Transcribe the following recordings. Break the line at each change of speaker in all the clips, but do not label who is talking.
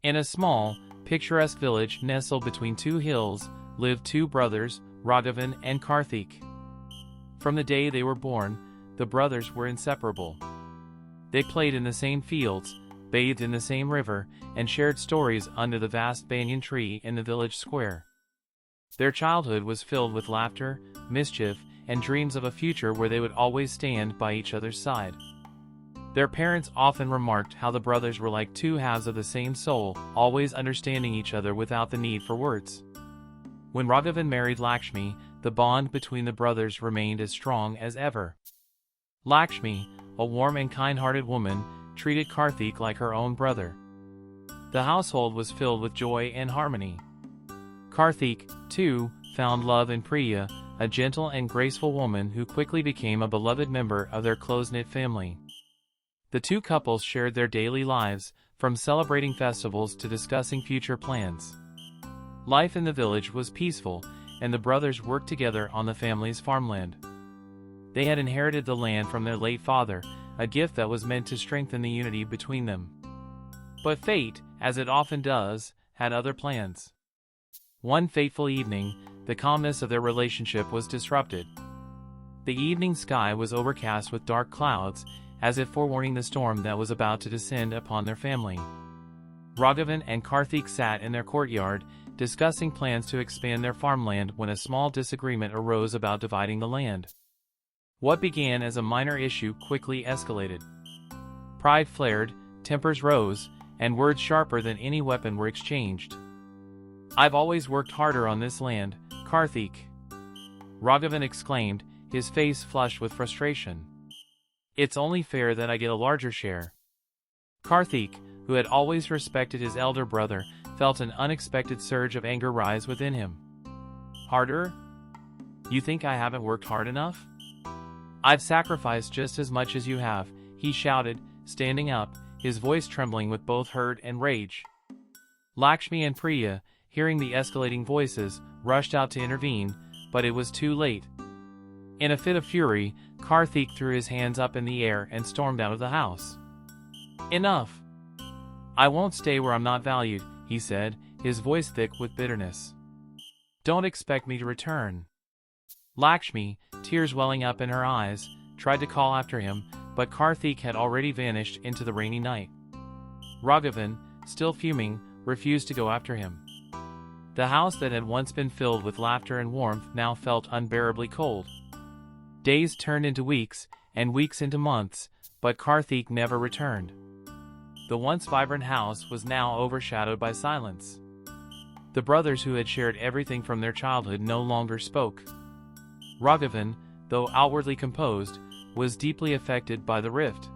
In a small, picturesque village nestled between two hills, lived two brothers, Raghavan and Karthik. From the day they were born, the brothers were inseparable. They played in the same fields, bathed in the same river, and shared stories under the vast banyan tree in the village square. Their childhood was filled with laughter, mischief, and dreams of a future where they would always stand by each other's side. Their parents often remarked how the brothers were like two halves of the same soul, always understanding each other without the need for words. When Raghavan married Lakshmi, the bond between the brothers remained as strong as ever. Lakshmi, a warm and kind-hearted woman, treated Karthik like her own brother. The household was filled with joy and harmony. Karthik, too, found love in Priya, a gentle and graceful woman who quickly became a beloved member of their close-knit family. The two couples shared their daily lives, from celebrating festivals to discussing future plans. Life in the village was peaceful, and the brothers worked together on the family's farmland. They had inherited the land from their late father, a gift that was meant to strengthen the unity between them. But fate, as it often does, had other plans. One fateful evening, the calmness of their relationship was disrupted. The evening sky was overcast with dark clouds, as if forewarning the storm that was about to descend upon their family. Raghavan and Karthik sat in their courtyard, discussing plans to expand their farmland when a small disagreement arose about dividing the land. What began as a minor issue quickly escalated. Pride flared, tempers rose, and words sharper than any weapon were exchanged. "I've always worked harder on this land, Karthik," Raghavan exclaimed, his face flushed with frustration. "It's only fair that I get a larger share." Karthik, who had always respected his elder brother, felt an unexpected surge of anger rise within him. "Harder? You think I haven't worked hard enough? I've sacrificed just as much as you have," he shouted, standing up, his voice trembling with both hurt and rage. Lakshmi and Priya, hearing the escalating voices, rushed out to intervene, but it was too late. In a fit of fury, Karthik threw his hands up in the air and stormed out of the house. "Enough! I won't stay where I'm not valued," he said, his voice thick with bitterness. "Don't expect me to return." Lakshmi, tears welling up in her eyes, tried to call after him, but Karthik had already vanished into the rainy night. Raghavan, still fuming, refused to go after him. The house that had once been filled with laughter and warmth now felt unbearably cold. Days turned into weeks, and weeks into months, but Karthik never returned. The once vibrant house was now overshadowed by silence. The brothers who had shared everything from their childhood no longer spoke. Raghavan, though outwardly composed, was deeply affected by the rift.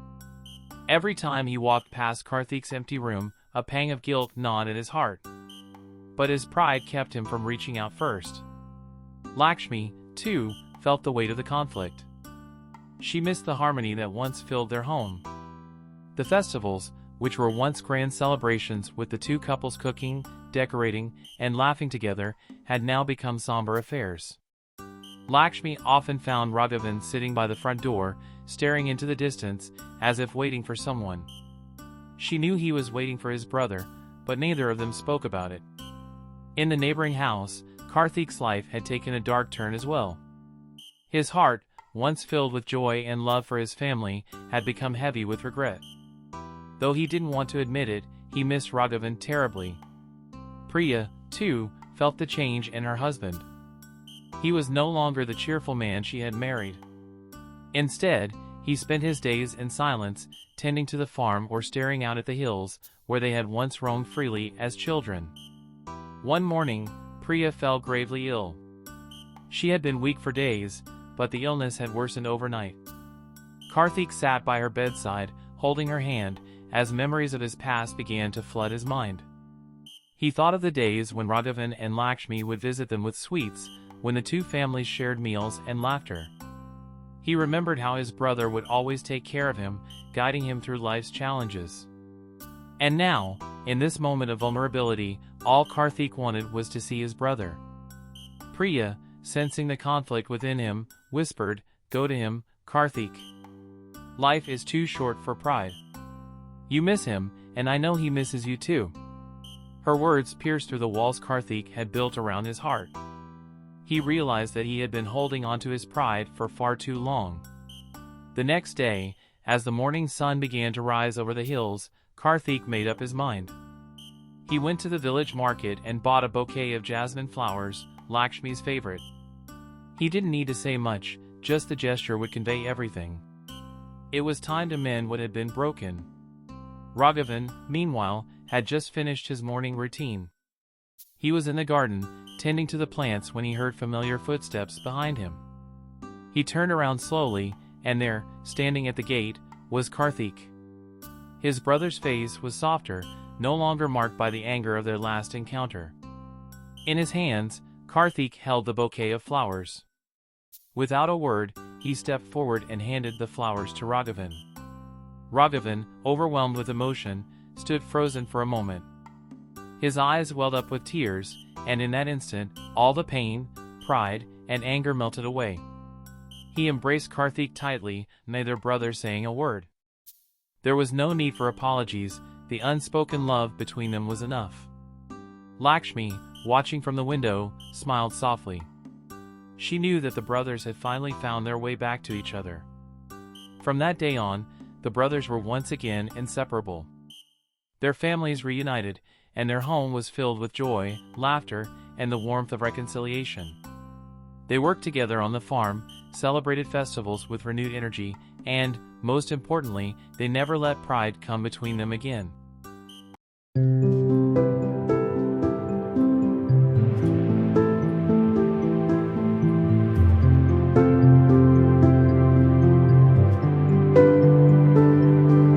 Every time he walked past Karthik's empty room, a pang of guilt gnawed at his heart. But his pride kept him from reaching out first. Lakshmi, too, felt the weight of the conflict. She missed the harmony that once filled their home. The festivals, which were once grand celebrations with the two couples cooking, decorating, and laughing together, had now become somber affairs. Lakshmi often found Raghavan sitting by the front door, staring into the distance, as if waiting for someone. She knew he was waiting for his brother, but neither of them spoke about it. In the neighboring house, Karthik's life had taken a dark turn as well. His heart, once filled with joy and love for his family, had become heavy with regret. Though he didn't want to admit it, he missed Raghavan terribly. Priya, too, felt the change in her husband. He was no longer the cheerful man she had married. Instead, he spent his days in silence, tending to the farm or staring out at the hills, where they had once roamed freely as children. One morning, Priya fell gravely ill. She had been weak for days, but the illness had worsened overnight. Karthik sat by her bedside, holding her hand, as memories of his past began to flood his mind. He thought of the days when Raghavan and Lakshmi would visit them with sweets, when the two families shared meals and laughter. He remembered how his brother would always take care of him, guiding him through life's challenges. And now, in this moment of vulnerability, all Karthik wanted was to see his brother. Priya, sensing the conflict within him, whispered, "Go to him, Karthik. Life is too short for pride. You miss him, and I know he misses you too." Her words pierced through the walls Karthik had built around his heart. He realized that he had been holding onto his pride for far too long. The next day, as the morning sun began to rise over the hills, Karthik made up his mind. He went to the village market and bought a bouquet of jasmine flowers, Lakshmi's favorite. He didn't need to say much, just the gesture would convey everything. It was time to mend what had been broken. Raghavan, meanwhile, had just finished his morning routine. He was in the garden, tending to the plants when he heard familiar footsteps behind him. He turned around slowly, and there, standing at the gate, was Karthik. His brother's face was softer, no longer marked by the anger of their last encounter. In his hands, Karthik held the bouquet of flowers. Without a word, he stepped forward and handed the flowers to Raghavan. Raghavan, overwhelmed with emotion, stood frozen for a moment. His eyes welled up with tears, and in that instant, all the pain, pride, and anger melted away. He embraced Karthik tightly, neither brother saying a word. There was no need for apologies, the unspoken love between them was enough. Lakshmi, watching from the window, smiled softly. She knew that the brothers had finally found their way back to each other. From that day on, the brothers were once again inseparable. Their families reunited, and their home was filled with joy, laughter, and the warmth of reconciliation. They worked together on the farm, celebrated festivals with renewed energy, and, most importantly, they never let pride come between them again.